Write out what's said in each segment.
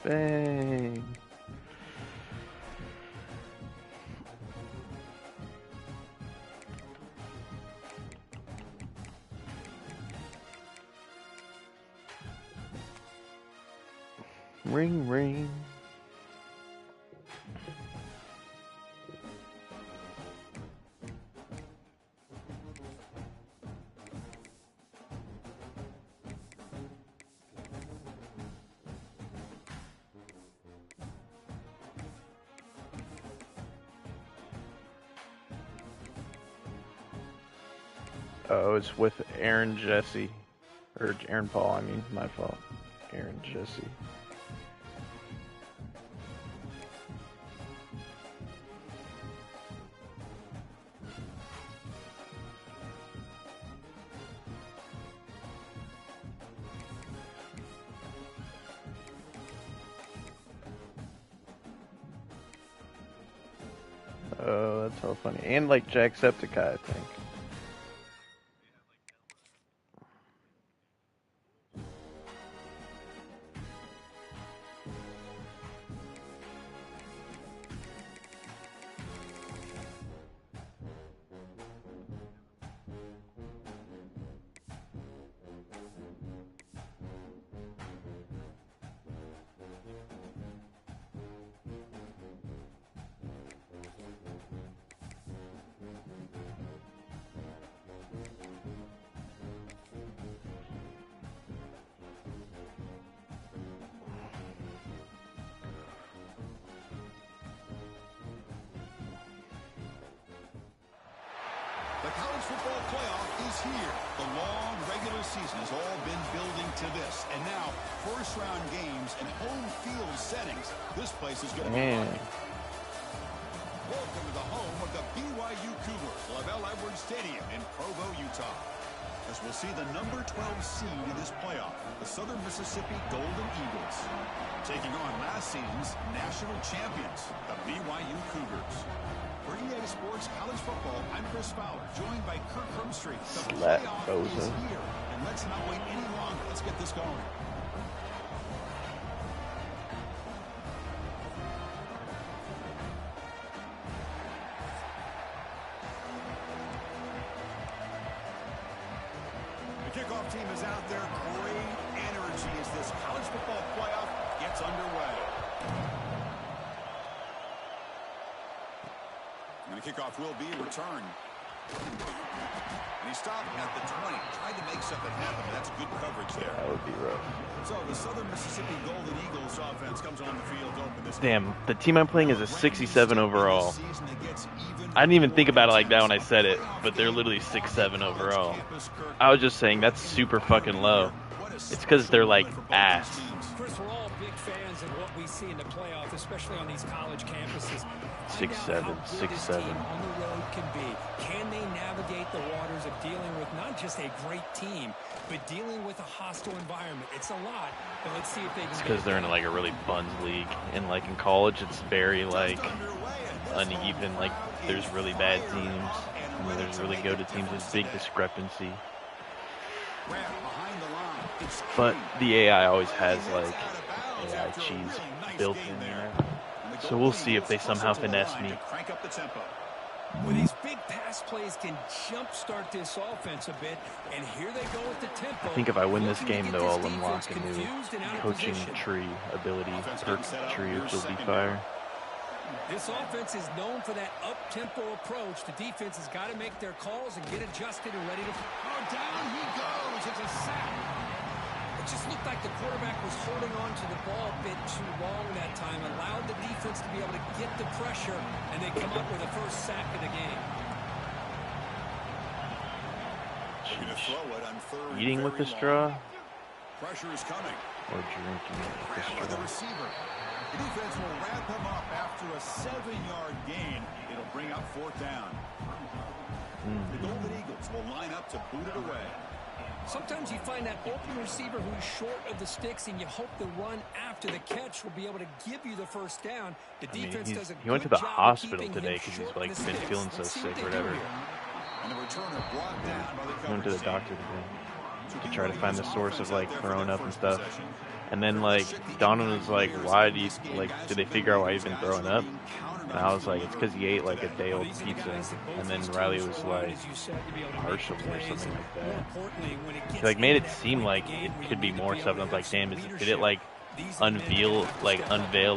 Bang. Ring, ring. Oh, it's with Aaron Jesse. Or Aaron Paul, I mean, my fault. Aaron Jesse. Oh, that's so funny. And like Jacksepticeye, I think. The college football playoff is here. The long regular season has all been building to this. And now, first-round games and home field settings. This place is going to be fun. Welcome to the home of the BYU Cougars, Lavelle Edwards Stadium in Provo, Utah. As we'll see the number 12 seed in this playoff, the Southern Mississippi Golden Eagles, taking on last season's national champions, the BYU Cougars. For EA Sports College Football, I'm Chris Fowler, joined by Kirk Hermstreet. The playoff is here, and let's not wait any longer. Let's get this going. The kickoff team is out there. Great energy as this college football playoff gets underway. And the kickoff will be returned. And he stopped at the 20. Tried to make something happen, but that's good coverage there. That would be rough. So the Southern Mississippi Golden Eagles offense comes on the field open this Damn, the team I'm playing is a 67 overall. I didn't even think about it like that when I said it, but they're literally 6'7" overall. I was just saying that's super fucking low. It's because they're like ass. Chris, we're all big fans of what we see in the playoff, especially on these college campuses. 6'7", 6'7". On the road can be. Can they navigate the waters of dealing with not just a great team, but dealing with a hostile environment? It's a lot, but let's see if they can. It's because they're in like a really buns league, and like in college, it's very like uneven. Like there's really bad teams, and then there's really good teams. There's big discrepancy. But the AI always has like AI cheese built in there. So we'll see if they somehow finesse me. Well, these big pass plays can jumpstart this offense a bit, and here they go with the tempo. I think if I win this game, though, I'll unlock a new coaching tree ability, perk tree, which will be fire. This offense is known for that up-tempo approach. The defense has got to make their calls and get adjusted and ready to... Oh, down he goes. It's a sack. It just looked like the quarterback was holding on to the ball a bit too long that time, allowed the defense to be able to get the pressure, and they come up with the first sack of the game. Eating with the straw? Pressure is coming. Or drinking with the straw? The receiver. The defense will wrap him up after a 7-yard gain. It'll bring up 4th down. The Golden Eagles will line up to boot it away. Sometimes you find that open receiver who's short of the sticks, and you hope the run after the catch will be able to give you the first down. The defense does a he went to good the job hospital keeping today him because he's short like of the been sticks. feeling so Let's see sick what or they do whatever. here. And the returner brought down by the He went to the coverage doctor team. today. to try to find the source of like throwing up and stuff. And then like Donovan was like, "Why do you like? Did they figure out why you've been throwing up?" And I was like, "It's because he ate like a day old pizza." And then Riley was like, "Partially or something like that." He like made it seem like it could be more stuff. And I was like, "Damn, did it like unveil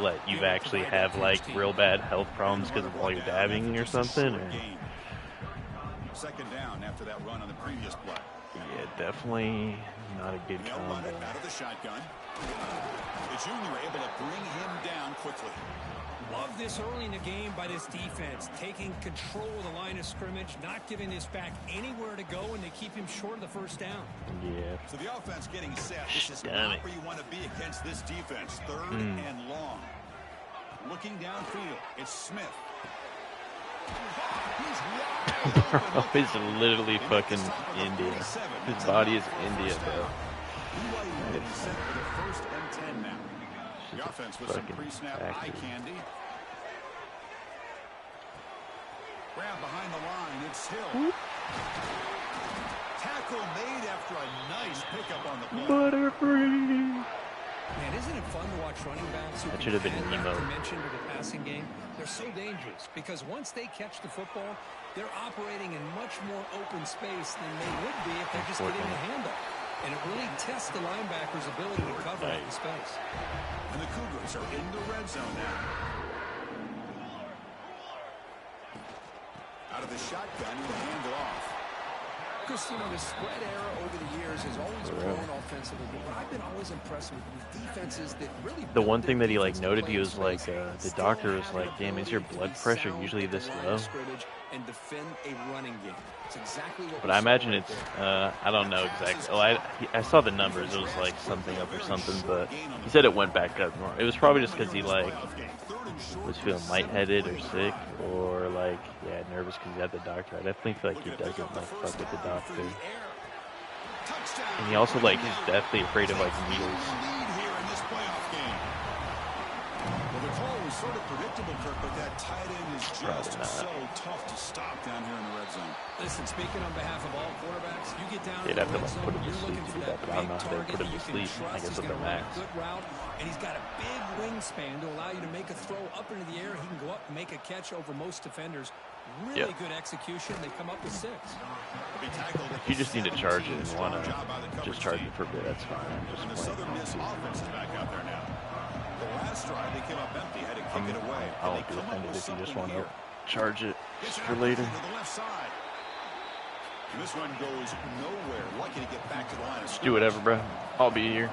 that you've actually have like real bad health problems because of all your dabbing or something?" Or... Second down after that run on the previous play. Yeah, definitely not a good combo. Out of the shotgun. The junior able to bring him down quickly. Love this early in the game by this defense, taking control of the line of scrimmage, not giving this back anywhere to go, and they keep him short of the first down. Yeah. So the offense getting set. This is not where you want to be against this defense. Third and long. Looking downfield, it's Smith. He's literally fucking India. His body is India, bro. First and 10 now. The offense with some pre-snap eye candy. Grab behind the line. It's Hill. Tackle made after a nice pickup on the play. Butterfree. Man, isn't it fun to watch running backs who that should have been an emo dimension to the passing game? They're so dangerous because once they catch the football, they're operating in much more open space than they would be if they're just getting the handoff. And it really tests the linebacker's ability to cover in space. And the Cougars are in the red zone now. Out of the shotgun, he'll hand it off. Chris, you know, the spread era over the years has always grown offensively, but I've been always impressed with defenses that really... The one thing that he, like, noted, he was like, the doctor was like, "Damn, is your blood pressure usually this low?" But I imagine it's, I don't know exactly. Oh, I saw the numbers. It was, like, something up or something, but he said it went back up more. It was probably just because he, like, was feeling lightheaded or sick or, like, yeah, nervous because he had the doctor. I definitely feel like he doesn't, like, fuck with the doctor. And he also, like, he's definitely afraid of, like, needles. Well, the call was sort of predictable, Kirk, but that tight end is just so tough to stop down here in the red zone. Listen, speaking on behalf of all quarterbacks, you get down They'd have to, like, put him to sleep to do that, but I don't know how they put him to sleep. I guess with the max. Good route, and he's got a big wingspan to allow you to make a throw up into the air. He can go up and make a catch over most defenders. Really good execution. They come up with 6. If you just need to charge it and want to just charge it for a bit, that's fine. I'm just playing. I'll be offended if you just want to charge it just for later. This one goes nowhere. Lucky to get back to the line. Just do whatever, bro. I'll be here.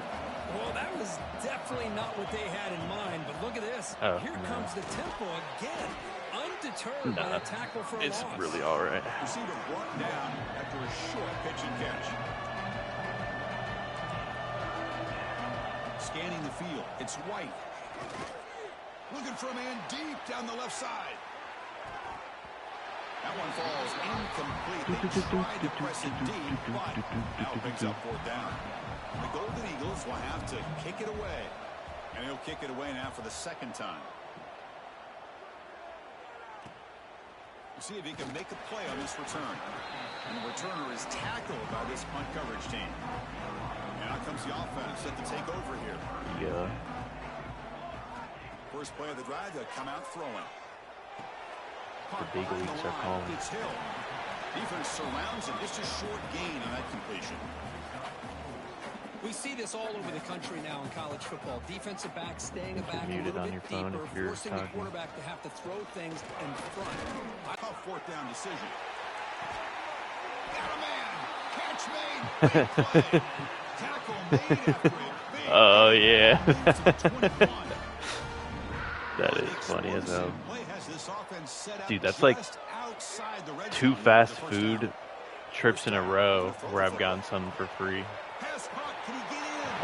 Well, that was definitely not what they had in mind, but look at this. Here comes the tempo again. Undeterred by the tackle for a it's loss. really all right. Receiver brought down after a short pitch and catch. Scanning the field. It's White. Looking for a man deep down the left side. That one falls incomplete. They tried to press it deep, but now picks up 4th down. The Golden Eagles will have to kick it away. And he'll kick it away now for the 2nd time. We'll see if he can make a play on this return. And the returner is tackled by this punt coverage team. And out comes the offense set to take over here. Yeah. First play of the drive, they'll come out throwing. The big leagues are calling. It's Hill. Defense surrounds him. Just a short gain on that completion. We see this all over the country now in college football. Defensive backs staying back a little bit deeper, forcing the quarterback to have to throw things in front. Tough 4th down decision. Got a man. Catch made. Tackle made after a big oh, yeah. That is funny as hell. Dude, that's like 2 fast food trips in a row where I've gotten some for free.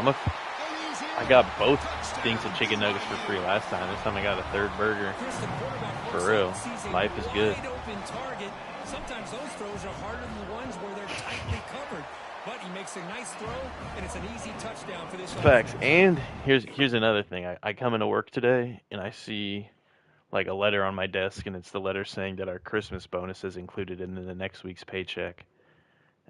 I got both things of chicken nuggets for free last time. This time I got a 3rd burger. For real. Life is good. Sometimes those throws are harder than the ones where they're tightly covered. But he makes a nice throw, and it's an easy touchdown for this. Facts. And here's another thing. I come into work today, and I see like a letter on my desk, and it's the letter saying that our Christmas bonus is included in the next week's paycheck.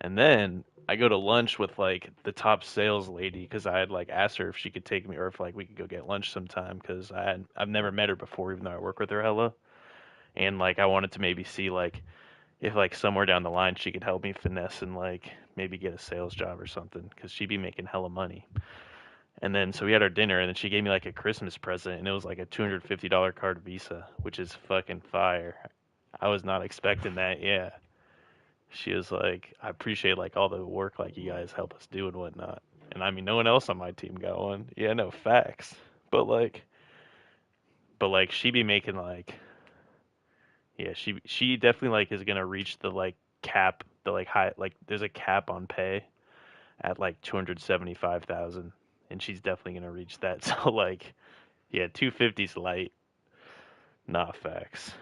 And then I go to lunch with like the top sales lady because I had like asked her if she could take me or if like we could go get lunch sometime because I've never met her before even though I work with her hella, and like I wanted to maybe see like if like somewhere down the line she could help me finesse and like maybe get a sales job or something because she'd be making hella money. And then so we had our dinner and then she gave me like a Christmas present and it was like a $250 card Visa, which is fucking fire. I was not expecting that. Yeah. She was like, I appreciate like all the work like you guys help us do and whatnot. And I mean, no one else on my team got one. Yeah, no facts. But like, she be making like, yeah, she definitely like is gonna reach the like cap, the like high like there's a cap on pay at like 275,000, and she's definitely gonna reach that. So like, yeah, 250's light. Nah, facts.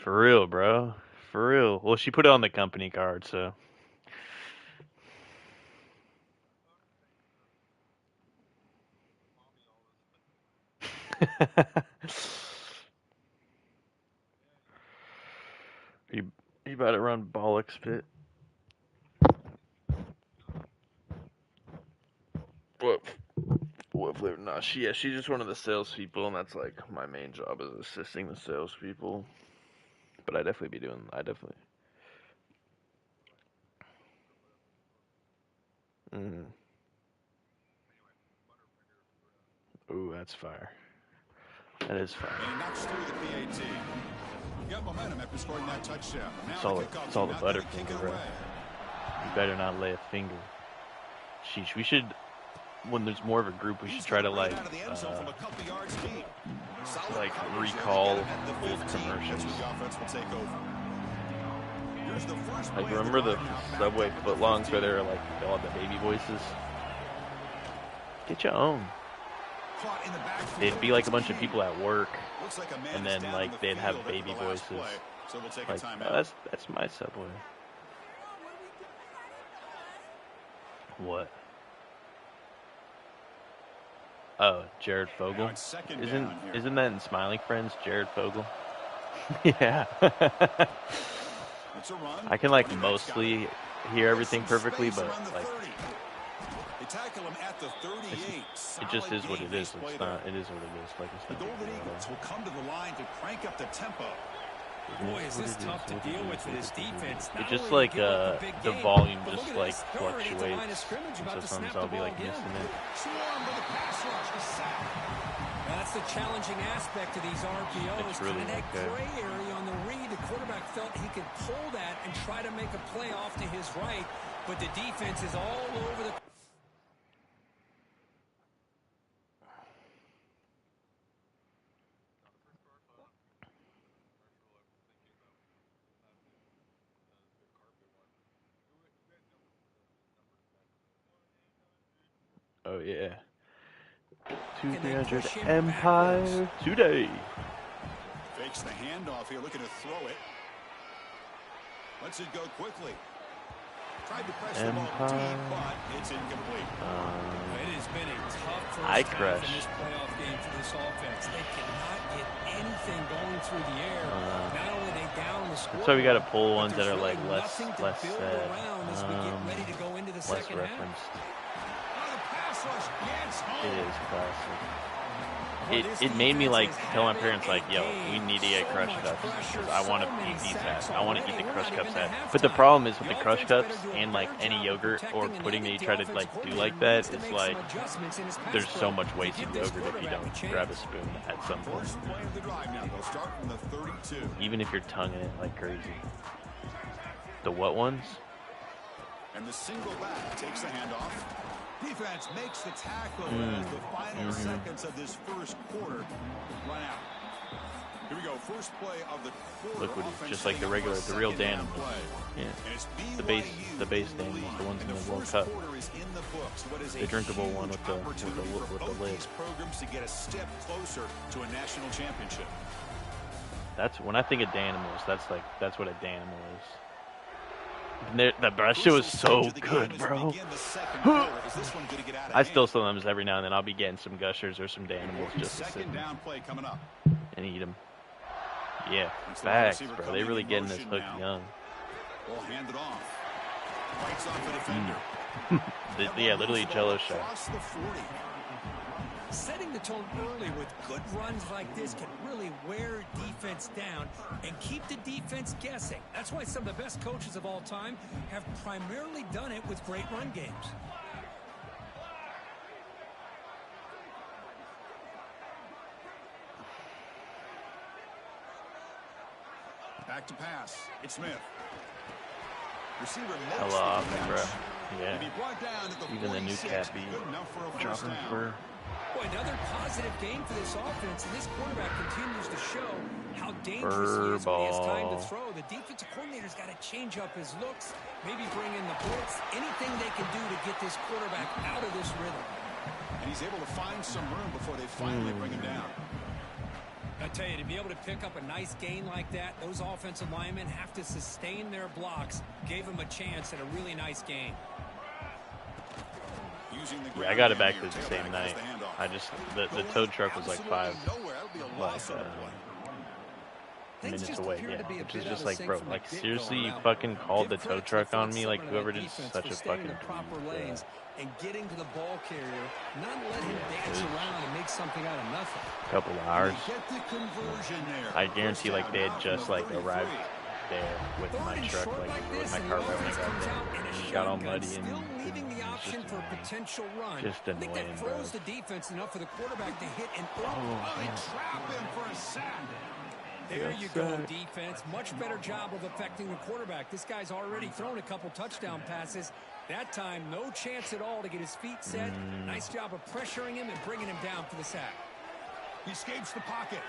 For real, bro. For real. Well, she put it on the company card, so. you about to run bollocks pit? What? What flavor? Nah, she's just one of the salespeople, and that's like my main job is assisting the salespeople. But I definitely be doing. I definitely. Mm. Ooh, that's fire. That is fire. And he knocks through the PAT. You got momentum after scoring that touchdown. It's all the Butterfinger, bro. You better not lay a finger. Sheesh, we should, when there's more of a group, we should try to like recall old commercials. Like remember the Subway footlongs where they're like all the baby voices? Get your own. They'd be like a bunch of people at work, and then like they'd have baby voices. Like, oh, that's my Subway. What? Oh, Jared Fogle. Isn't that in Smiling Friends, Jared Fogle? Yeah. I can like mostly hear everything perfectly, but like it just is what it is. It's not. It is what it is. Like it's not. The Golden Eagles will come to the line to crank up the tempo. Boy, is this tough to deal with this defense. It just like the volume just like fluctuates. So sometimes I'll be like missing it. That's the challenging aspect of these RPOs. It's really that okay. gray area on the read, the quarterback felt he could pull that and try to make a play off to his right, but the defense is all over the. Oh yeah. 200 Empire today. Fakes the handoff here, looking to throw it. Lets it go quickly. Tried to press the ball deep, but it's incomplete. It has been a tough first half in this playoff game for this offense. They cannot get anything going through the air. Not only they down the score. That's why we got to pull ones that are like less said, less referenced. It is classic. It made me like tell my parents like, yo, we need to get Crush Cups because I want to eat these ass. I want to eat the Crush Cups ass. But the problem is with the Crush Cups and like any yogurt or pudding that you try to like do like that, it's like there's so much wasted yogurt if you don't grab a spoon at some point. Even if you're tonguing it like crazy. The what ones? And the single back takes the handoff. Defense makes the tackle as the final seconds of this first quarter run out. Here we go, first play of the quarter. Look what he's just like the real Danimals. Yeah. The base Danimals, the ones in the World Cup. The drinkable one with the lid. Programs to get a step closer to a national championship. That's when I think of Danimals. That's what a Danimal is. That shit was so good, bro. I still sometimes every now and then I'll be getting some Gushers or some Danimals just to sit and eat them. Yeah, facts, bro. They really getting this hooked young. Will hand it off. Fights off the defender. Yeah, literally jello shot. Across the 40. Setting the tone early with good runs like this can really wear defense down and keep the defense guessing. That's why some of the best coaches of all time have primarily done it with great run games. Back to pass. It's Smith. Receiver Hello, bro. Yeah. Even Even the new CFB dropping for. Boy, another positive game for this offense, and this quarterback continues to show how dangerous he is when he has time to throw. The defensive coordinator's got to change up his looks, maybe bring in the blitz, anything they can do to get this quarterback out of this rhythm. And he's able to find some room before they finally bring him down. I tell you, to be able to pick up a nice gain like that, those offensive linemen have to sustain their blocks. Gave him a chance at a really nice gain. Yeah, I got it back the same night. I just the tow truck was like 5 minutes away. Yeah, which is just like, bro, like seriously, you fucking called the tow truck on me? Like whoever did such a fucking and getting to the ball carrier, not let him dance around and make something out of nothing. Couple of hours. I guarantee like they had just like arrived there with my truck, like with my car right when I got there, and he got all muddy and leaving the option for a potential run. Just I think annoying, that bro. throws the defense enough for the quarterback to hit and Trap him for a sack. There you go, defense. Much better job of affecting the quarterback. This guy's already thrown a couple touchdown passes. That time, no chance at all to get his feet set. Nice job of pressuring him and bringing him down for the sack. He escapes the pocket.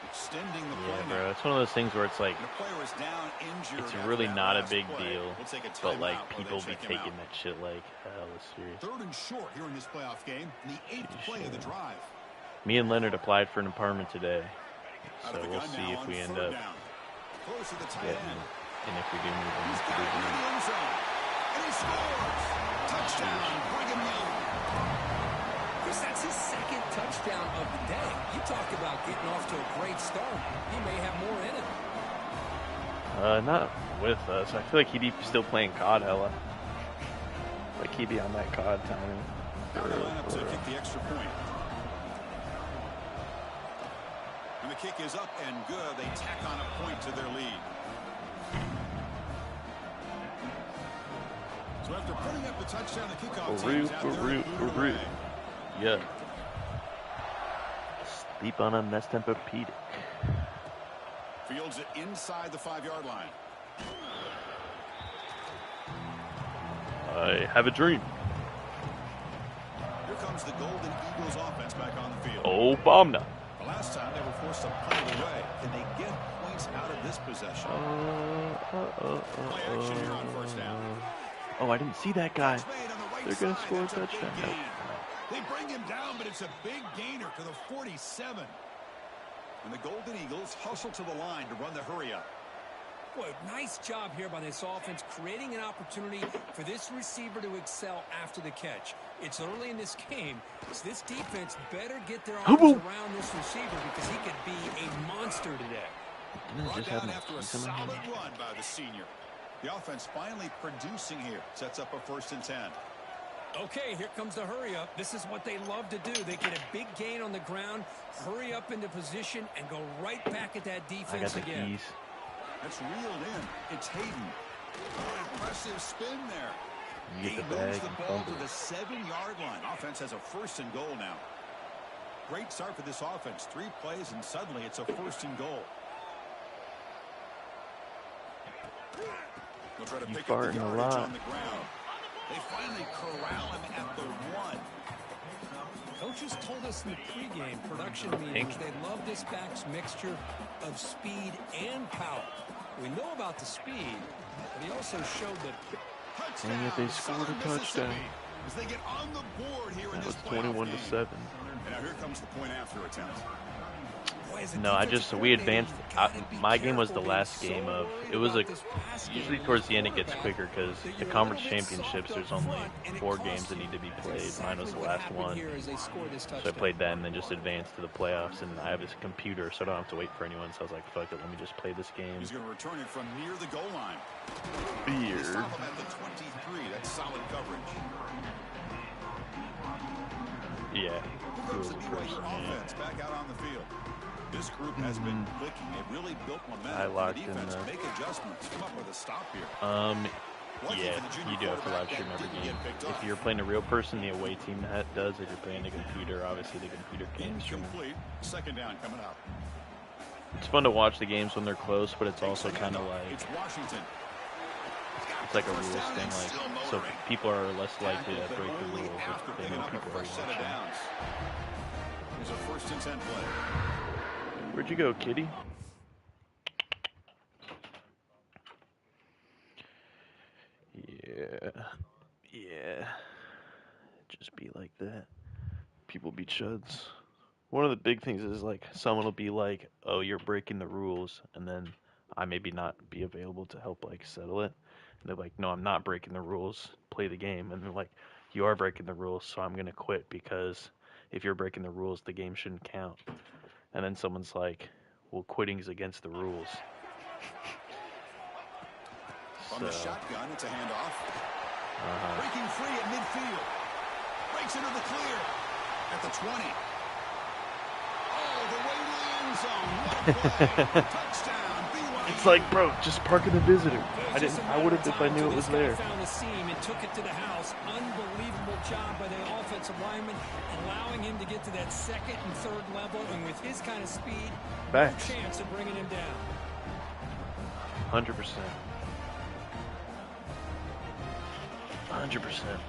Extending the play. Yeah, bro. It's one of those things where it's like, The player is down, injured it's after really that not a last big play. deal, We'll take a but like timeout while people they be check him taking out. that shit like hella serious. 3rd and short here in this playoff game. The 8th play of the drive. Me and Leonard applied for an apartment today, Out so of the we'll gun see now if on we end 3rd up down. Close to the tight getting end. it, and if we do move on He's to got it in the the end zone. And he scores. Touchdown, Brigham Young. Chris, that's his 2nd touchdown of the day. You talk about getting off to a great start. He may have more in it. Not with us. I feel like he'd be still playing COD hella. Like he'd be on that COD timing. Now they line up to kick the extra point. And the kick is up and good. They tack on a point to their lead. So after putting up the touchdown, the kickoff team's out there to clear away. Yeah. Sleep on a messed Tempur-Pedic. Fields it inside the 5-yard line. I have a dream. Here comes the Golden Eagles offense back on the field. Oh, Bomna. The last time they were forced to punt it away. Can they get points out of this possession? Play action here on 1st down. Oh, I didn't see that guy. Made on the right They're going to side. score a That's big touchdown. gain. They bring him down, but it's a big gainer to the 47. And the Golden Eagles hustle to the line to run the hurry up. Boy, nice job here by this offense, creating an opportunity for this receiver to excel after the catch. It's early in this game, so this defense better get their arms around this receiver because he could be a monster today. Brought down after a solid run by the senior. The offense finally producing here. Sets up a 1st and 10. Okay, here comes the hurry up. This is what they love to do. They get a big gain on the ground, hurry up into position, and go right back at that defense again. Keys. That's reeled in. It's Hayden. Oh, impressive spin there. You He get the moves bag the and ball fumble. to the 7-yard line. Offense has a 1st and goal now. Great start for this offense. 3 plays, and suddenly it's a 1st and goal. They'll try to pick up the yardage on the ground. They finally corral him at the 1. Coaches told us in the pregame production meetings they love this back's mixture of speed and power. We know about the speed, but he also showed that. And yet they scored a touchdown. As they get on the board here in That this was 21-7. And now here comes the point after attempt. No, we advanced. My game was the last game of. It was usually towards the end it gets quicker because the conference championships there's only 4 games that need to be played. Mine was the last one, so I played that and then just advanced to the playoffs. And I have this computer, so I don't have to wait for anyone. So I was like, fuck it, let me just play this game. He's going to return it from near the goal line. Beard. Stop him at the 23. That's solid coverage. Yeah. Goes the BYU offense back out on the field. This group has been clicking. They've really built momentum. I locked the in defense the... make adjustments. Come up with a stop here. Yeah, you do have to live stream every game. If you're playing a real person, the away team does. If you're playing a computer, obviously the computer can't stream. Second down coming up. It's fun to watch the games when they're close, but it's also kind of like it's Washington. It's like a rules thing, like so people are less likely to break the rules if they know people are watching. Here's a 1st and 10 play. Where'd you go, kitty? Yeah. Just be like that. People be chuds. One of the big things is like someone will be like, "Oh, you're breaking the rules," and then I maybe not be available to help like settle it. And they're like, "No, I'm not breaking the rules. Play the game." And they're like, "You are breaking the rules, so I'm gonna quit because if you're breaking the rules, the game shouldn't count." And then someone's like, "Well, quitting's against the rules." From the shotgun, it's a handoff. Breaking free at midfield. Breaks into the clear at the 20. Oh, the way to the end zone. What a play. Touchdown, BYU. It's like, bro, just park in the visitor. I would have if I knew it was there. Found the seam and took it to the house. Unbelievable job by the offensive lineman, allowing him to get to that 2nd and 3rd level, and with his kind of speed, no chance of bringing him down. 100%. 100%.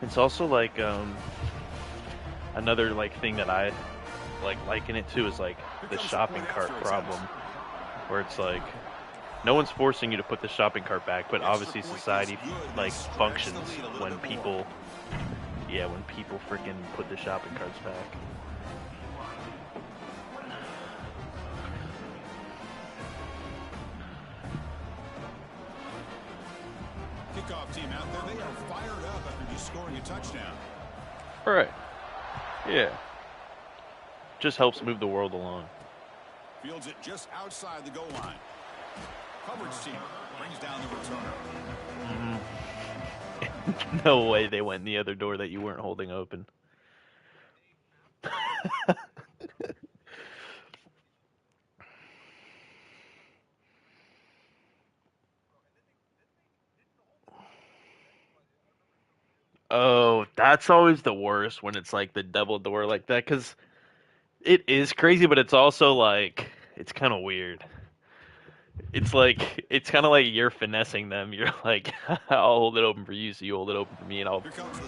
It's also like another like thing that I liken it to is like the shopping cart problem, where it's like no one's forcing you to put the shopping cart back, but obviously society like functions when people freaking put the shopping carts back. Kickoff team out there, they are fired up after just scoring a touchdown. All right. Yeah. Just helps move the world along. Fields it just outside the goal line. Coverage team brings down the returner. No way they went in the other door that you weren't holding open. Oh, that's always the worst when it's like the double door like that, because it is crazy, but it's also like, it's kind of weird. It's like, it's kind of like you're finessing them. You're like, I'll hold it open for you, so you hold it open for me, and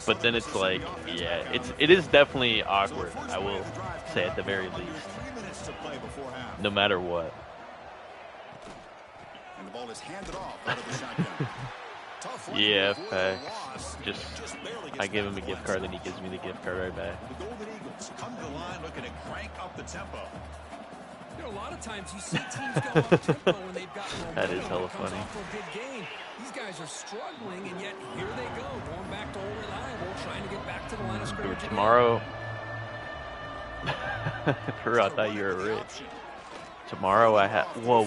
but then it's like, yeah, it is definitely awkward, I will say at the very least. No matter what. And the ball is handed off out of the shotgun. Yeah, facts. I give him a gift card, then he gives me the gift card right back. The Golden Eagles come to the line looking to crank up the tempo. You know, a lot of times you see teams go up tempo when they've got momentum. That is hella funny. Off a good game. These guys are struggling, and yet here they go, going back to old reliable, trying to get back to the line of scrimmage. Tomorrow, I thought you were rich. Tomorrow I have. Whoa.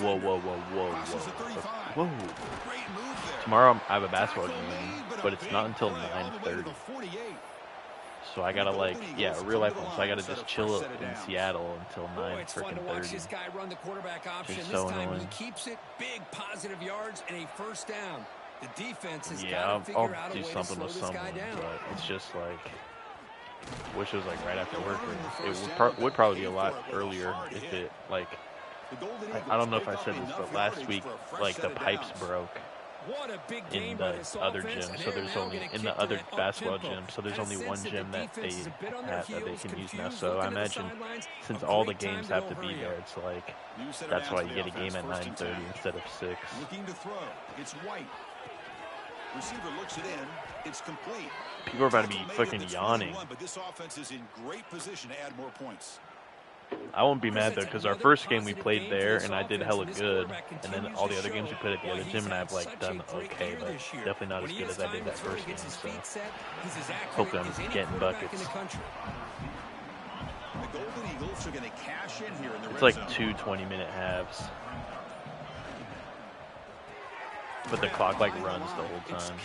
Tomorrow I have a basketball game, but it's not until 9:30. So I gotta a real life one. So I gotta just chill in Seattle until 9:30. This guy run the quarterback option. It's This so time annoying. he keeps it big, positive yards and a 1st down. The defense has Yeah, got to I'll figure out a do way to something slow with this someone, guy down. but it's just like, wish it was like right after work. Or it would probably be a lot earlier if it like. I don't know if I said this, but last week like the pipes broke in the other gym, so there's only in the other basketball gym, so there's only one gym that they can use now. So I imagine since all the games have to be there, it's like that's why you get a game at 9:30 instead of 6. Looking to throw. It's White. Receiver looks it in. It's complete. People are about to be fucking yawning. But this offense is in great position to add more points. I won't be mad though, because our first game we played there, and I did hella good, and then all the other games we played at the other gym, and I've like done okay, but definitely not as good as I did that first game. So hopefully I'm getting buckets. The Golden Eagles are going to cash in here in the It's red like zone. 2 20-minute halves, but the clock like runs the whole time.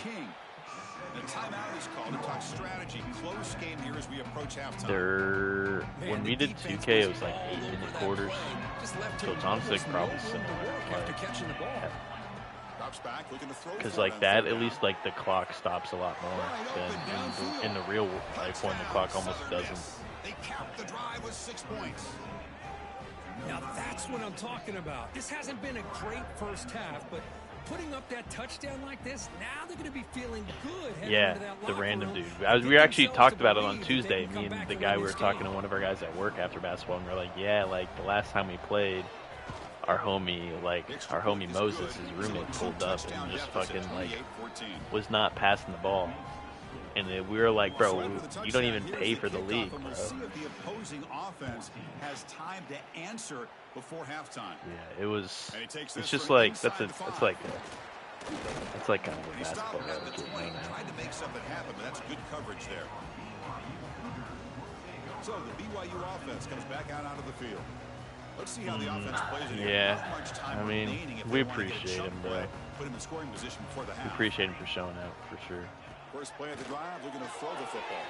The timeout is called to talk strategy. Close game here as we approach halftime. When we did 2K, it was like 8-minute quarters. So it's honestly probably similar. Because like that, at least like the clock stops a lot more than in the real life one. The clock almost doesn't. They cap the drive with 6 points. Now that's what I'm talking about. This hasn't been a great first half, but putting up that touchdown like this, now they're going to be feeling good. Yeah, the random dude. We actually talked about it on Tuesday. Me and the guy, we were talking to one of our guys at work after basketball, and we're like, yeah, like the last time we played, our homie Moses, his roommate, pulled up and just fucking like was not passing the ball. And we were like, bro, you don't even pay for the league, bro. We'll see if the opposing offense has time to answer before halftime. Yeah, it was. It's just like it's like kind of a basketball game. Tried to make something happen, but that's good coverage there. So the BYU offense comes back out onto the field. Let's see how the offense plays it. Yeah, I mean, we appreciate him, bro. Put him in scoring position before the half. We appreciate him for showing out, for sure. First play of the drive, looking to throw the football.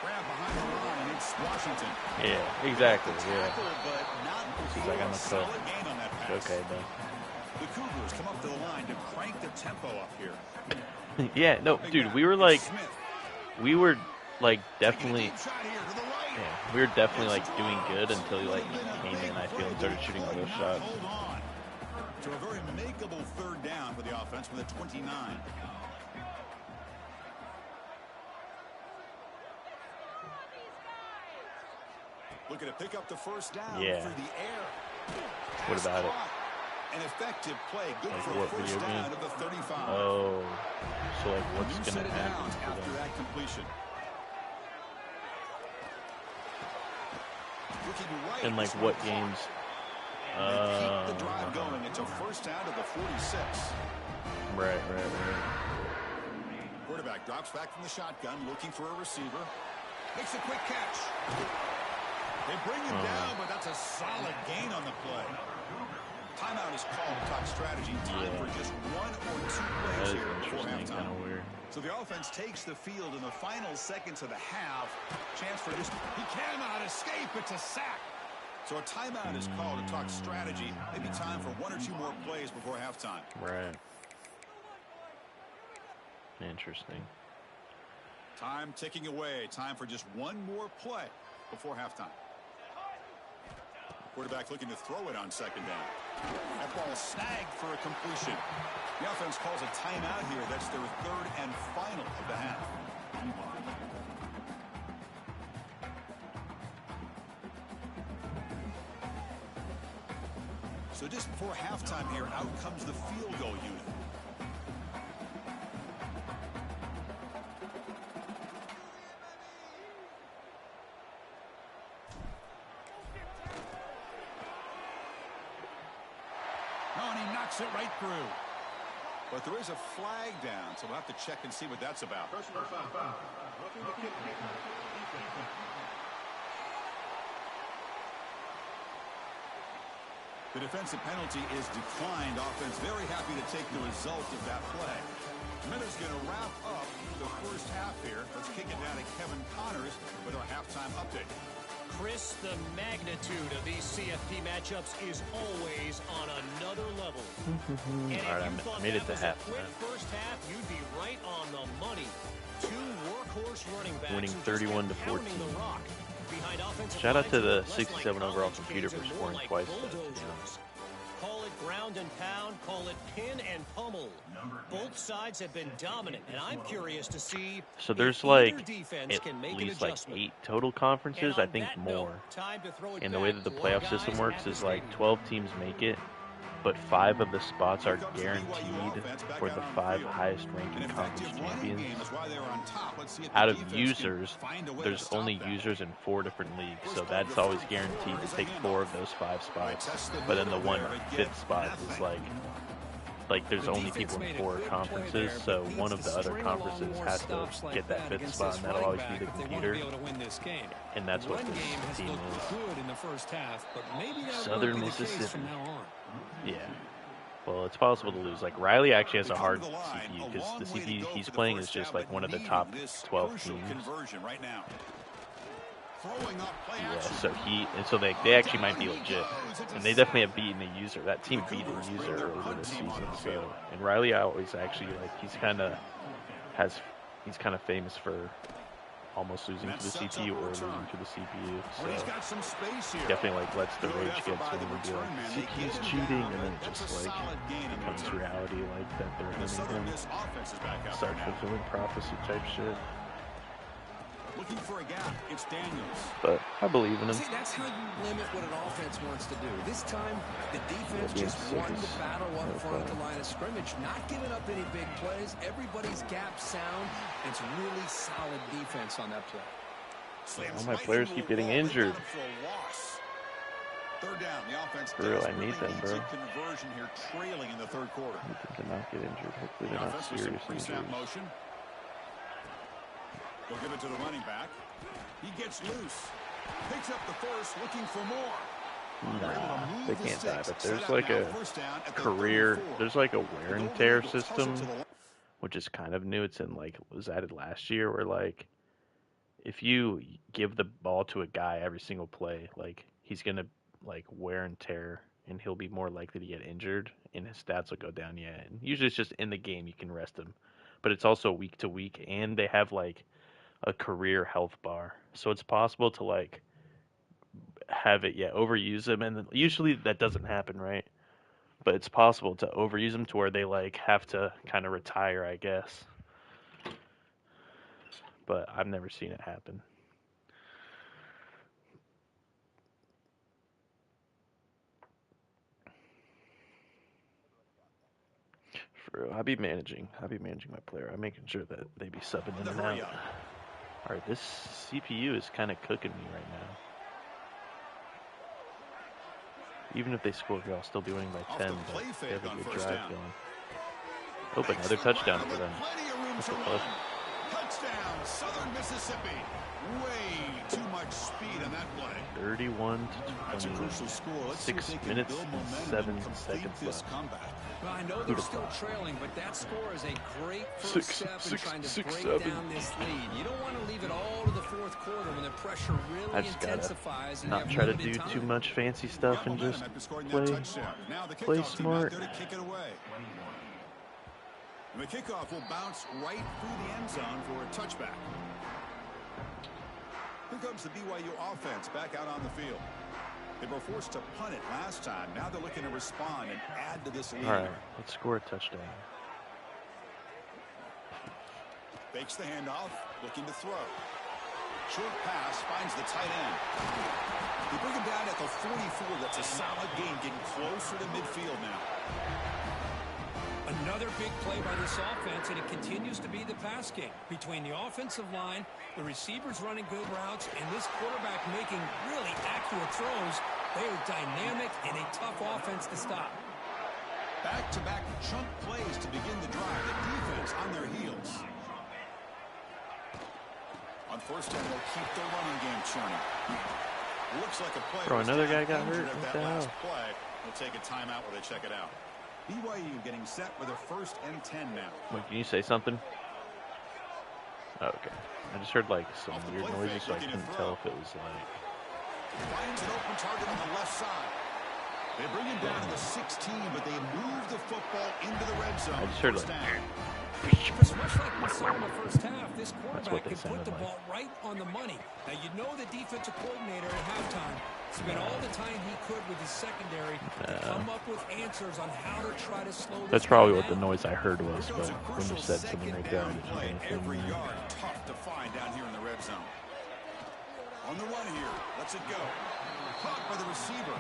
Grab behind the line, it's Washington. Yeah, exactly, yeah. He's like, I'm a coach. Okay, man. The Cougars come up to the line to crank the tempo up here. Yeah, no, dude, we were definitely, we were definitely like doing good until he like came in, I feel, and started shooting all those shots. To a very makeable third down for the offense with a 29. Looking to pick up the first down through the air. What about it? An effective play, good like for what a first down of the 35. Oh, so like what's going to happen after that completion? And like what games? Keep the drive going. It's a first down to the 46. Right. Quarterback drops back from the shotgun, looking for a receiver. Makes a quick catch. They bring him down, but that's a solid gain on the play. Timeout is called to talk strategy. Time for just 1 or 2 plays here before halftime. Kind of weird. So the offense takes the field in the final seconds of the half. Chance for just, he cannot escape. It's a sack. So a timeout is called to talk strategy. Maybe time for 1 or 2 more plays before halftime. Right. Interesting. Time ticking away. Time for just 1 more play before halftime. Quarterback looking to throw it on second down. That ball snagged for a completion. The offense calls a timeout here. That's their third and final of the half. So just before halftime here, out comes the field goal unit. It right through. But there is a flag down, so we'll have to check and see what that's about. The defensive penalty is declined. Offense very happy to take the result of that play. Miller's going to wrap up the first half here. Let's kick it down to Kevin Connors with our halftime update. Chris, the magnitude of these CFP matchups is always on another level. All right, I made it to half. First half, you'd be right on the money. 2 workhorse running backs winning 31 to 14. Shout out to the 67 overall computer for scoring twice. Call it ground and pound, call it pin and pummel. Both sides have been dominant, and I'm curious to see. So there's like at least like 8 total conferences, I think more. And the way that the playoff system works is like 12 teams make it, but 5 of the spots are guaranteed for the 5 highest ranking conference champions. Out of users, there's only users in 4 different leagues, so that's always guaranteed to take 4 of those 5 spots. But then the 1/5 spot is like there's only people in 4 conferences, so one of the other conferences has to get that 5th spot, and that'll always be the computer. And that's what this team is. Southern Mississippi. Yeah. Well, it's possible to lose. Like, Riley actually has a hard CPU, because the CPU he's playing is just like one of the top 12 teams. Yeah, so they actually might be legit, and they definitely have beaten a user. That team beat a user earlier this season. So, and Riley always actually he's kind of famous for almost losing to the CPU or losing to the CPU. So definitely lets the rage get to him and be like, CPU's cheating, and then it just becomes reality that they're winning him. Start fulfilling prophecy type shit. Looking for a gap. It's Daniels. But I believe in him. See, that's how you limit what an offense wants to do. This time, the defense just won the battle up front at the line of scrimmage, not giving up any big plays. Everybody's gap sound. It's really solid defense on that play. All my players keep getting injured. Third down. The offense for real, I need them, bro. Conversion here, trailing in the third quarter. I need them to not get injured. Hopefully they're not serious injuries. They'll give it to the running back. He gets loose. Picks up the first, looking for more. Nah, they can't die, but there's like a career, there's like a wear and tear system, which is kind of new. It's was added last year, where if you give the ball to a guy every single play, he's gonna wear and tear, and he'll be more likely to get injured, and his stats will go down. Yeah, and usually it's just in the game you can rest him, but it's also week to week, and they have a career health bar, so it's possible to have it overuse them, and usually that doesn't happen, right? But it's possible to overuse them to where they have to kind of retire, I guess. But I've never seen it happen. For real, I'll be managing my player. I'm making sure that they be subbing in and out. All right, this CPU is kind of cooking me right now. Even if they score, I'll still be winning by 10, but they have a good drive going. Oh, another touchdown for them. That's a plus. Touchdown, Southern Mississippi. Way too much speed on that play. 31 to 20. 6 minutes and 7 seconds left. Well, I know they're still trailing, but that score is a great first step in trying to break down this lead. You don't want to leave it all to the fourth quarter when the pressure really intensifies. And not try to do too much fancy stuff and just play smart. And the kickoff will bounce right through the end zone for a touchback. Here comes the BYU offense back out on the field. They were forced to punt it last time. Now they're looking to respond and add to this lead. All right, let's score a touchdown. Fakes the handoff, looking to throw. Short pass finds the tight end. They bring him down at the 44. That's a solid gain, getting closer to midfield now. Another big play by this offense, and it continues to be the pass game. Between the offensive line, the receivers running good routes, and this quarterback making really accurate throws, they are dynamic and a tough offense to stop. Back-to-back chunk plays to begin the drive. The defense on their heels. On first down, they'll keep their running game churning. Looks like a play. Bro, another guy got hurt. What the hell? Play. We'll take a timeout while they check it out. BYU getting set for their 1st and 10 now. Wait, can you say something? Oh, okay. I just heard some weird noises, so I couldn't tell if it was Finds an open target on the left side. They bring him down to the 16, but they move the football into the red zone. I just heard Just much like we saw in the first half, this quarterback can put the ball right on the money. Now, you know the defensive coordinator at halftime spent all the time he could with his secondary to come up with answers on how to try to slow this. That's probably what the noise I heard was, but when you said something like that, every yard tough to find down here in the red zone. On the run here. Lets it go. Caught by the receiver.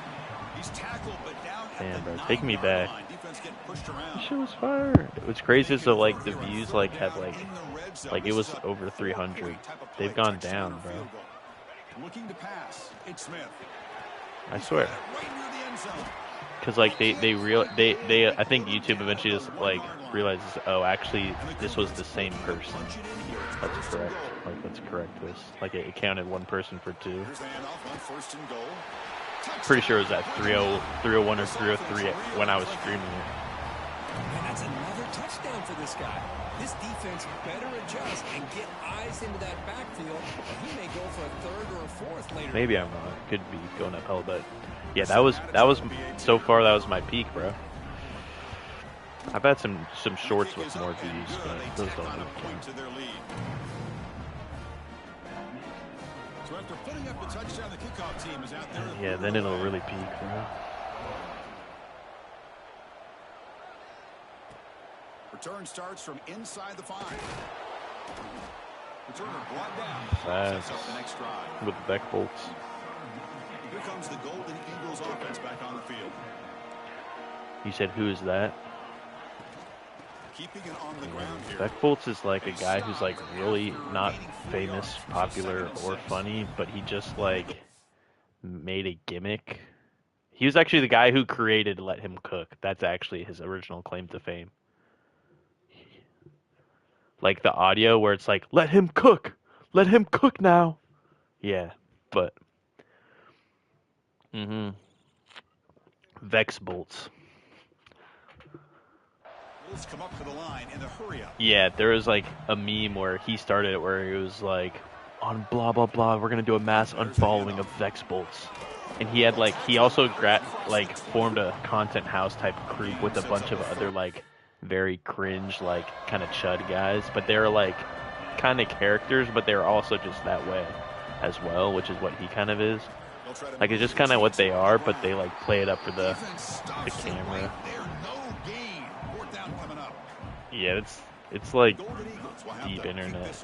He's tackled, but down at Damn, the bro, take me 9-yard back. line. Defense getting pushed around. Shit was fire. What's crazy is that like the views like had like it was over 300. They've gone down, bro. Looking to pass. It's Smith. I swear. Right near the end zone. Because like they I think YouTube eventually just like realizes, oh, actually this was the same person. That's correct. Like let's correct this. Like it counted one person for two. Here's the handoff on 1st and goal. Pretty sure it was at 301 or 303 when I was streaming it. And that's another touchdown for this guy. This defense better adjust and get eyes into that backfield. He may go for a third or a fourth later. Maybe I'm wrong. Could be going uphill, but yeah, that was so far that was my peak, bro. I've had some shorts with more views, but those don't really count. So after putting up the touchdown, the kickoff team is out there. Yeah, then it'll really peak, bro. Return starts from inside the 5. Returner brought down. Fast. Sets up the next drive. With the back bolts. Here comes the Golden Eagles offense back on the field. You said who is that? Keeping it on the ground here. Beck Bolts is like a guy who's like really not famous, popular, or funny, but he just like made a gimmick. He was actually the guy who created Let Him Cook. That's actually his original claim to fame. Like the audio where it's like, let him cook now. Yeah, but Vex Bolts. Come up to the line in the hurry up. Yeah, there was like a meme where he started it where he was like, on blah blah blah, we're gonna do a mass unfollowing of Vex Bolts, and he had like he also formed a content house type group with a bunch of other like very cringe like kind of chud guys, but they're like kind of characters, but they're also just that way as well, which is what he kind of is. Like it's just kind of what they are, but they like play it up for the camera. Yeah, it's like deep internet.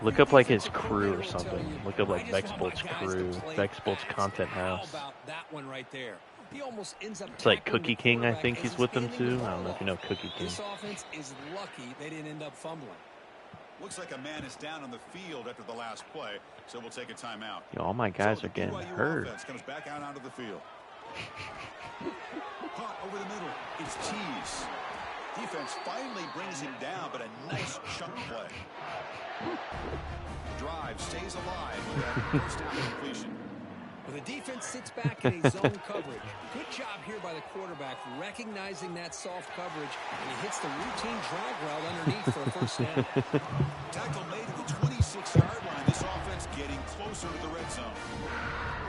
Look up like his crew or something. Look up like Vex Bolts crew, Vex Bolts content house. It's like Cookie King, I think he's with them too. I don't know if you know Cookie King. This offense is lucky they didn't end up fumbling. Looks like a man is down on the field after the last play, so we'll take a timeout. Yo, all my guys are getting hurt. Comes back out onto the field. Caught over the middle. It's Tease. Defense finally brings him down, but a nice chunk play. The drive stays alive with that first down completion. Well, the defense sits back in a zone coverage. Good job here by the quarterback, recognizing that soft coverage, and he hits the routine drag route underneath for a first down. Tackle made at the 26-yard line. This offense getting closer to the red zone.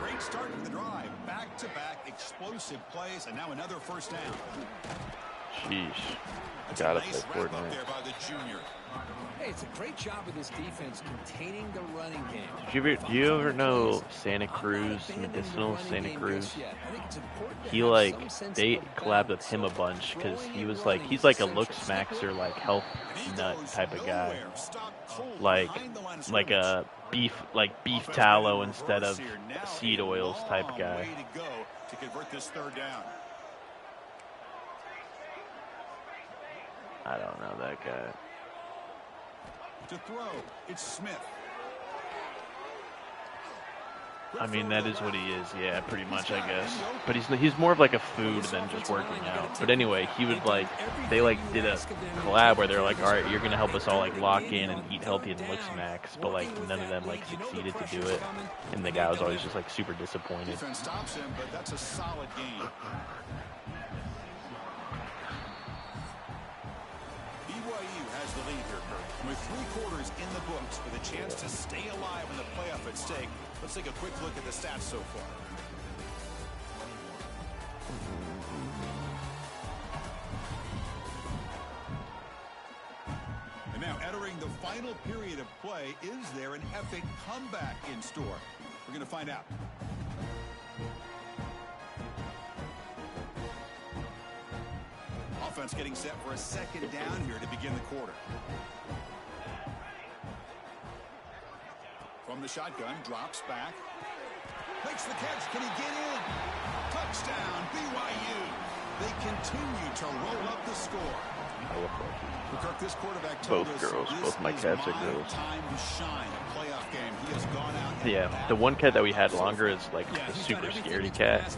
Great start to the drive. Back-to-back explosive plays, and now another first down. Sheesh. Gotta play Fortnite. There by the junior. Hey, it's a great job of this defense containing the running game. Do you ever know Santa Cruz, Medicinal Santa Cruz? He like, they collabed with him a bunch because he was like, he's like a looks maxer, like health nut type of guy. Like a beef tallow instead of seed oils type guy. To convert this third down. I don't know that guy. To throw, it's Smith. I mean, that is what he is, yeah, pretty much, I guess. But he's more of like a food than just working out. But anyway, he would like, they like did a collab where they're like, all right, you're gonna help us all like lock in and eat healthy and look max, but like none of them like succeeded to do it, and the guy was always just like super disappointed. Defense stops him, but that's a solid gain. BYU has the lead here, Kurt. With 3 quarters in the books, with a chance to stay alive in the playoff at stake, let's take a quick look at the stats so far. And now entering the final period of play, is there an epic comeback in store? We're going to find out. Offense getting set for a second down here to begin the quarter. From the shotgun, drops back. Makes the catch. Can he get in? Touchdown, BYU. They continue to roll up the score. I look lucky. Kirk, this quarterback told Both us girls. this Both my is cats are my girls. time to shine. A playoff game. He has gone out. Yeah, the one cat that we had longer is like a super scaredy cat,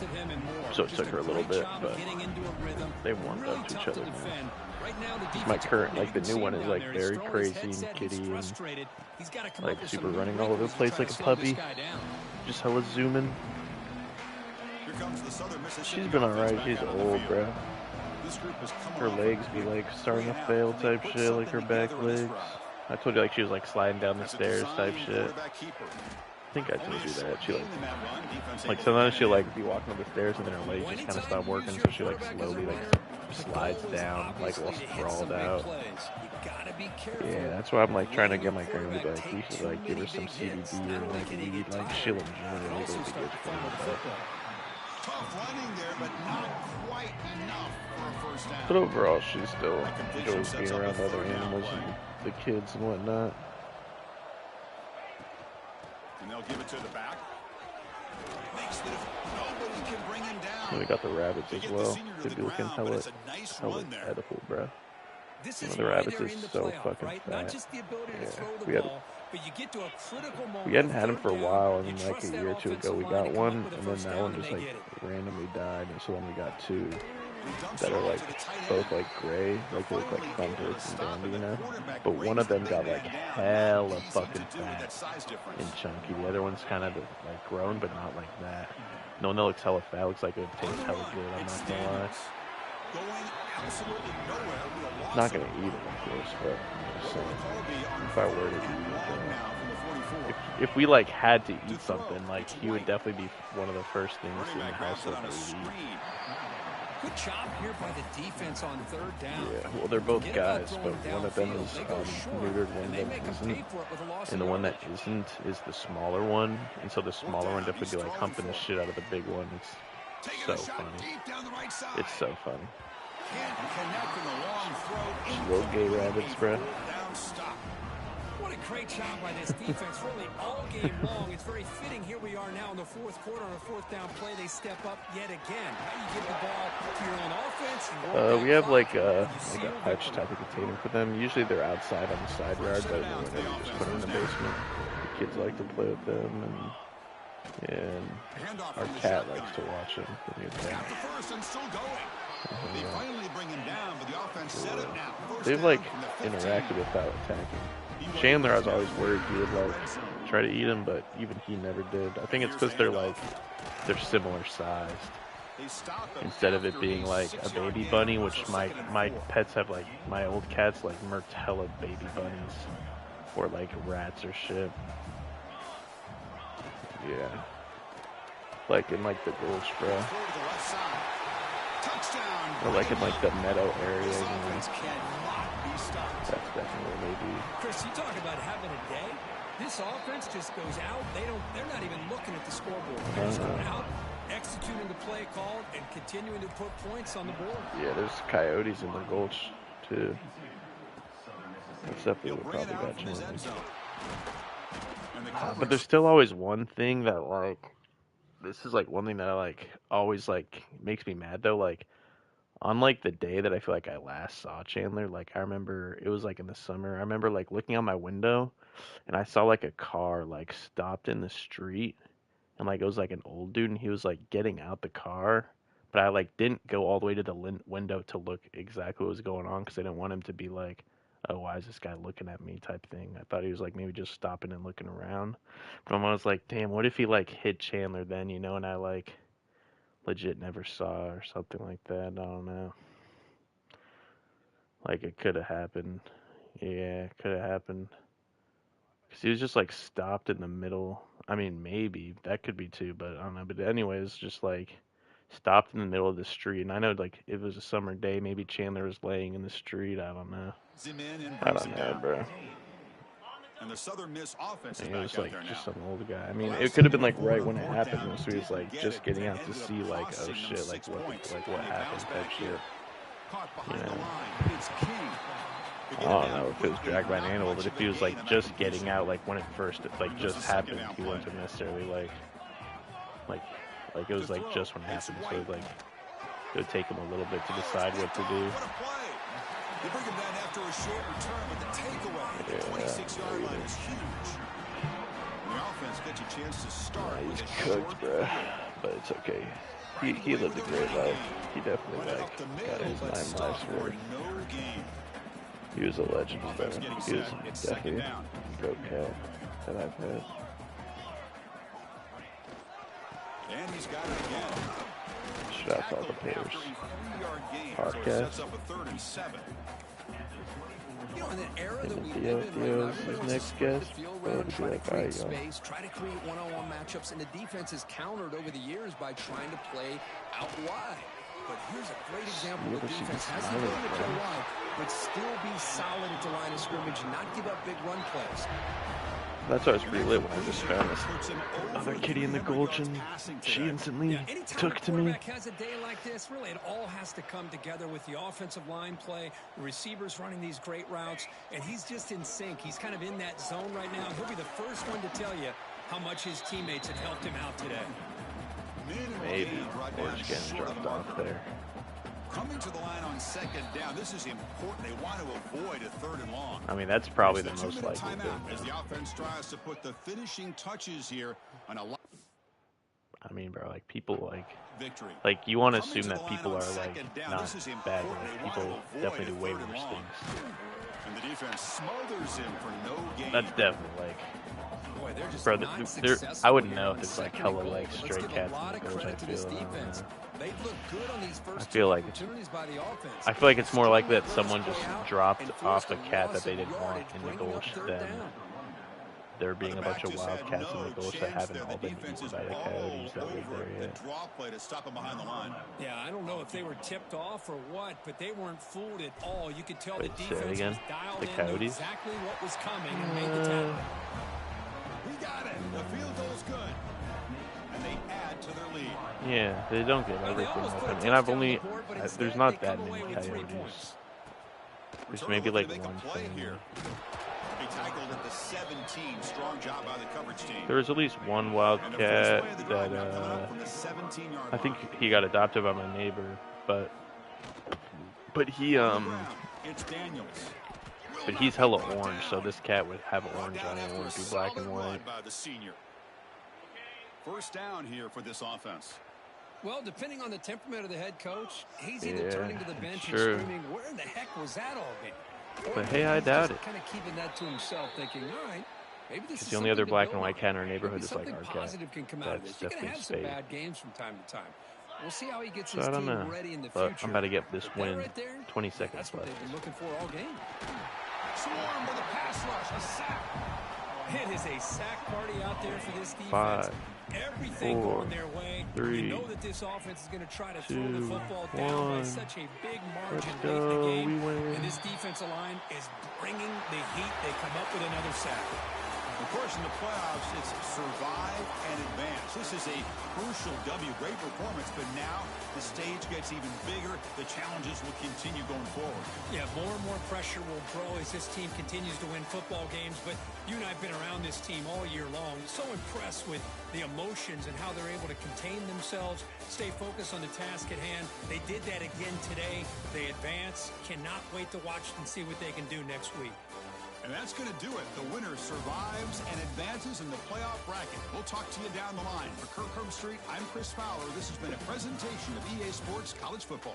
so it took her a little bit, but they warmed up to each other, man. My current, like the new one is like very crazy and kitty and like super running all over the place like a puppy, just hella zooming. She's been alright, she's old, bro. Her legs be like starting to fail type shit, like her back legs. I told you like she was like sliding down the stairs type shit. I think I told you that. She like sometimes she'll like be walking up the stairs and then her legs just kind of stop working, so she like slowly like slides down like while sprawled out. Yeah, that's why I'm like trying to get my grandma to like we should like give her some CBD or like weed, like she'll enjoy it. It'll be good for her. Tough running there, but not quite enough for a first down. But overall, she still enjoys being around other animals and the kids and whatnot. And they'll give it to the back. Nobody can bring him down. And we got the rabbits as well. They'd be looking hella edible, bro. The rabbits is so fucking fat. Yeah, we hadn't had them for a while, and then like a year or two ago we got one, and then that one just like randomly died, and so then we got two that are like both like gray, like they look like Thunderbirds and Dandy, you know. But one of them got like hella fucking fat and chunky. The other one's kind of like grown, but not like that. No one that looks hella fat looks like it tastes hella good. I'm not gonna lie. Not gonna eat it, of course, but I'm just saying, if I were to eat it, if we like had to eat something, like he would definitely be one of the first things in the household that we eat. Good job here by the defense on third down. Yeah, well, they're both guys, but one of them is neutered, one of them isn't. And the one that isn't is the smaller one, and so the smaller one definitely be like humping the shit out of the big one. It's so funny. It's so funny. Little gay rabbits, bro. What a great job by this defense, really all game long. It's very fitting. Here we are now in the fourth quarter on a fourth down play. They step up yet again. How you give the ball to your own offense? We have like a hutch type of container for them. Usually they're outside on the side yard, but whenever you just put them in the basement, the kids like to play with them, and our cat likes to watch them. They've like interacted without attacking. Chandler, I was always worried he would like try to eat him, but even he never did. I think it's because they're similar sized. Instead of it being like a baby bunny, which my pets have, like my old cats like murked hella baby bunnies or like rats or shit. Yeah, like in like the Gulch, bro. Or like in like the meadow area, you know. That's definitely where they be. Chris, you talk about having a day. This offense just goes out. They're not even looking at the scoreboard. They're just going out, executing the play called, and continuing to put points on the board. Yeah, there's coyotes in the Gulch too. That's definitely what probably got challenged. But there's still always one thing that like, this is like one thing that I like always like makes me mad though. Like on like the day that I feel like I last saw Chandler, like I remember it was like in the summer. I remember like looking out my window and I saw like a car like stopped in the street, and like it was like an old dude and he was like getting out the car, but I like didn't go all the way to the window to look exactly what was going on because I didn't want him to be like, oh, why is this guy looking at me type thing. I thought he was like maybe just stopping and looking around. But I was like, damn, what if he like hit Chandler then, you know, and I like legit never saw or something like that. I don't know. Like it could have happened. Yeah, it could have happened. Because he was just like stopped in the middle. I mean, maybe that could be too, but I don't know. But anyways, just like stopped in the middle of the street. And I know like it was a summer day. Maybe Chandler was laying in the street. I don't know. I don't know, bro. And the Southern Miss offense is it was like just some old guy. I mean, Well, it could have been like right when it happened, so he was like just getting out to see like, oh shit, like what happened type shit. Caught You behind the know, line. It's King. don't know if it was dragged by an animal, but if he was like just getting out, like when it first like just happened, he wasn't necessarily like it was like just when it happened, so like it would take him a little bit to decide what to do. They bring him down after a short return, but the takeaway at the 26-yard line is huge. The offense gets a chance to start. He's cooked, bro, but it's okay. He lived a great life. He definitely got his 9 lives worth. He was a legend, bro. He was definitely a goat cat that I've had. And he's got it again. Shout out to all the players. Podcast. You know, in an era that we Theo, live in right now, his everybody next wants to guest. the field around, try to Like, create alright, y'all. space, try to create one-on-one matchups, and the defense has countered over the years by trying to play out wide. But here's a great example where the defense has the ability to play wide, but still be solid at the line of scrimmage and not give up big run plays. That's why I was pretty lit when I just found this other kitty in the gulch, and she instantly took to me. Has a day like this, really, it all has to come together with the offensive line play, the receivers running these great routes, and he's just in sync. He's kind of in that zone right now. He'll be the first one to tell you how much his teammates have helped him out today. Maybe, or just getting dropped off there. Coming to the line on second down, this is important. They want to avoid a 3rd and long. I mean, that's probably the most likely timeout thing. as the offense tries to put the finishing touches here on a I mean, bro, like people victory. like you want to assume that people are like not bad, but like, people definitely do way worse things. And the defense smothers him for no gain. That's definitely like. Boy, they're just Bro, I wouldn't know if there's there's like hella like stray cats in the village. I feel like I feel like it's more likely that someone just dropped off a cat that they didn't want in the gulch than there being a bunch of wild cats in the gulch that haven't all been eaten by the coyotes that live there yet. Yeah, I don't know if they were tipped off or what, but they weren't fooled at all. You could tell Wait, the say it defense again? was dialed The in, coyotes? knew exactly what was coming, and made the tackle. We got it. The field goal's good. And they add to their lead. Yeah, they don't get everything open. And I've only, there's not that many coyotes. There's maybe like one thing. They tackled at the 17. Strong job by the coverage team. There was at least one wildcat that I think he got adopted by my neighbor, but he It's Daniels. but he's hella orange, so this cat would have orange on it, it wouldn't be black and white. By the senior. First down here for this offense. Well, depending on the temperament of the head coach, he's Yeah, either turning to the bench and true. screaming, "Where in the heck was that all game?" But hey, I doubt it. Kind of keeping that to himself, thinking, "All right, maybe this is The only other something to black build and white on. cat in our neighborhood Maybe is like something our cat. positive can come out of That's this. You're gonna definitely have some Spade. bad games from time to time. We'll see how he gets So his I don't team know, ready in the but future. I'm about to get this That win. right there, 20 that's seconds what left. they've been looking for all game. Swarm with a pass rush, a sack. It is a sack party out there for this defense. 5, Everything 4, going their way. 3, You know that this offense is going to try to throw the 2, football down by 1. such a big margin Let's late in the go, game. we win. And this defensive line is bringing the heat. They come up with another sack. Of course, in the playoffs, it's survive and advance. This is a crucial W. Great performance, but now the stage gets even bigger. The challenges will continue going forward. Yeah, more and more pressure will grow as this team continues to win football games. But you and I have been around this team all year long. So impressed with the emotions and how they're able to contain themselves, stay focused on the task at hand. They did that again today. They advance. Cannot wait to watch and see what they can do next week. And that's going to do it. The winner survives and advances in the playoff bracket. We'll talk to you down the line. For Kirk Herbstreit, I'm Chris Fowler. This has been a presentation of EA Sports College Football.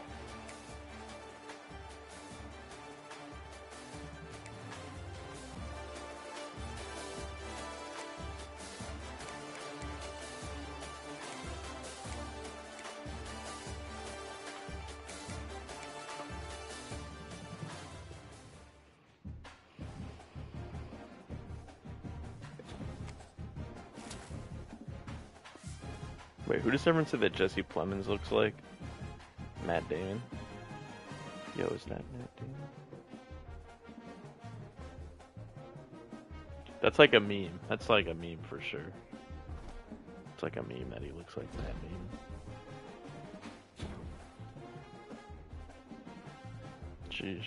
Wait, who does everyone say that Jesse Plemons looks like? Matt Damon. Yo, is that Matt Damon? That's like a meme. That's like a meme for sure. It's like a meme that he looks like Matt Damon. Jeez.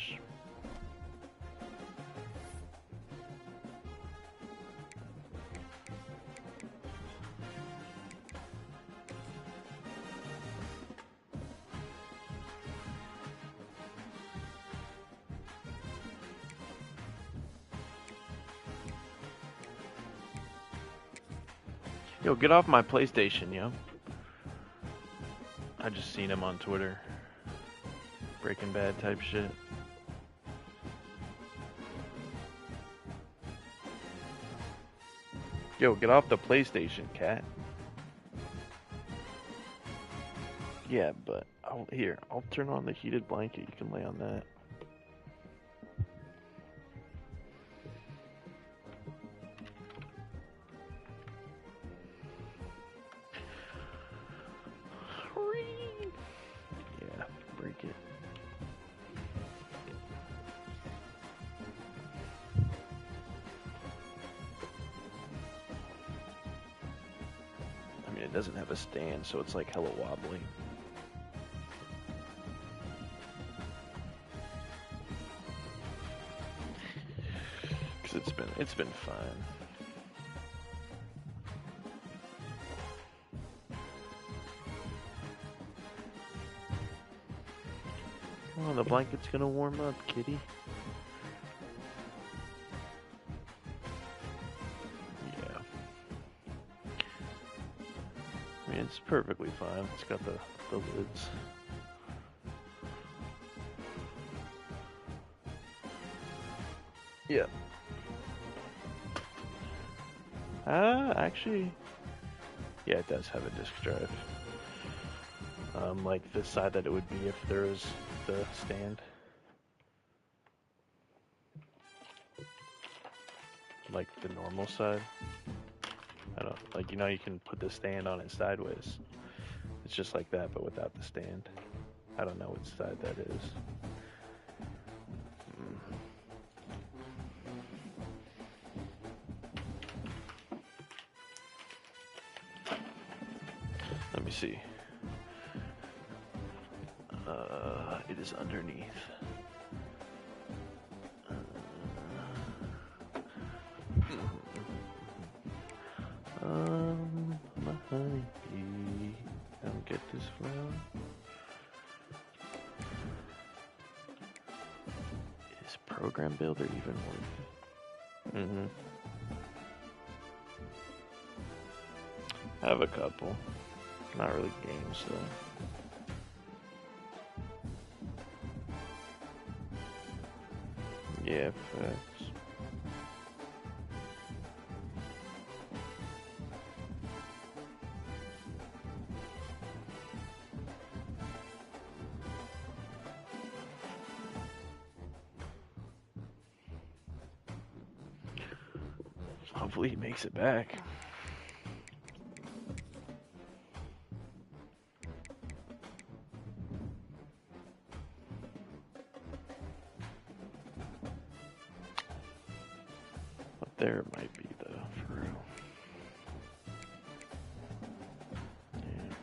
Yo, get off my PlayStation, yo. I just seen him on Twitter. Breaking Bad type shit. Yo, get off the PlayStation, cat. Yeah, but I'll turn on the heated blanket. You can lay on that. Yeah, break it. I mean, it doesn't have a stand, so it's like hella wobbly. Cause it's been fun. Come on, the blanket's gonna warm up, kitty. Yeah. I mean, it's perfectly fine. It's got the lids. Yeah. Actually, yeah, it does have a disk drive. Like the side that it would be if there was the stand. Like the normal side. I don't, like, you know, you can put the stand on it sideways. It's just like that, but without the stand. I don't know which side that is. Let me see. It is underneath. My honey, I don't get this flower. Is Program Builder even working? I have a couple. Not really games though. Yeah, facts. Hopefully he makes it back. Up there it might be though, for real. Yeah.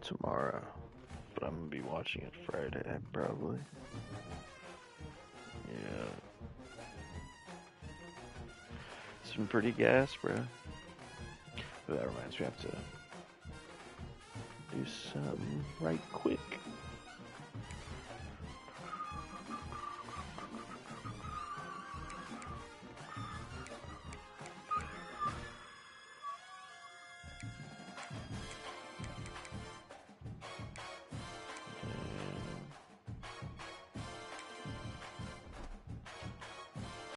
Tomorrow, but I'm gonna be watching it Friday, probably. Yeah. It's been pretty gas, bro. But that reminds me, I have to do something right quick.